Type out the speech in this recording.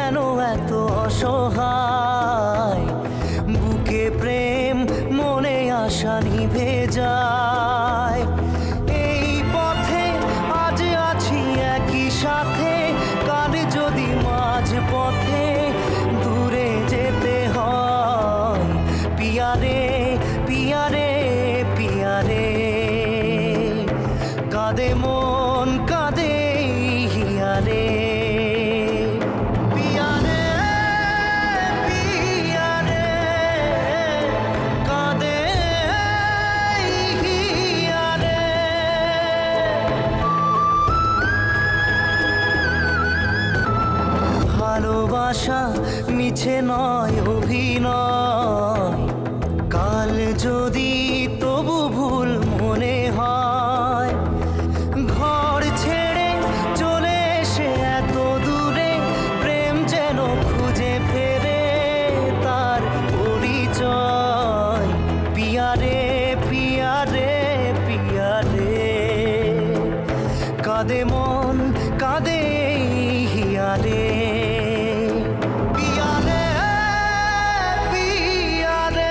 কেন এত অসহায়, বুকে প্রেম মনে আশা নিভে যায়। এই পথে আজ আছি একই সাথে, কাল যদি মাঝ পথে দূরে যেতে হয়। পিয়ারে পিয়ারে পিয়ারে, কাঁদে মন কাঁদে হিয়ারে। পিয়ারে পিয়ারে, কাঁদে হিয়ারে। ভালোবাসা মিছে নয় অভিনয়, কাল যদি তবু ভুল মনে হয়। ঘর ছেড়ে চলে এসে এত দূরে, প্রেম যেন খুঁজে ফেরে তার পরিচয়। পিয়ারে পিয়ারে পিয়ারে, কাঁদে মন কাঁদে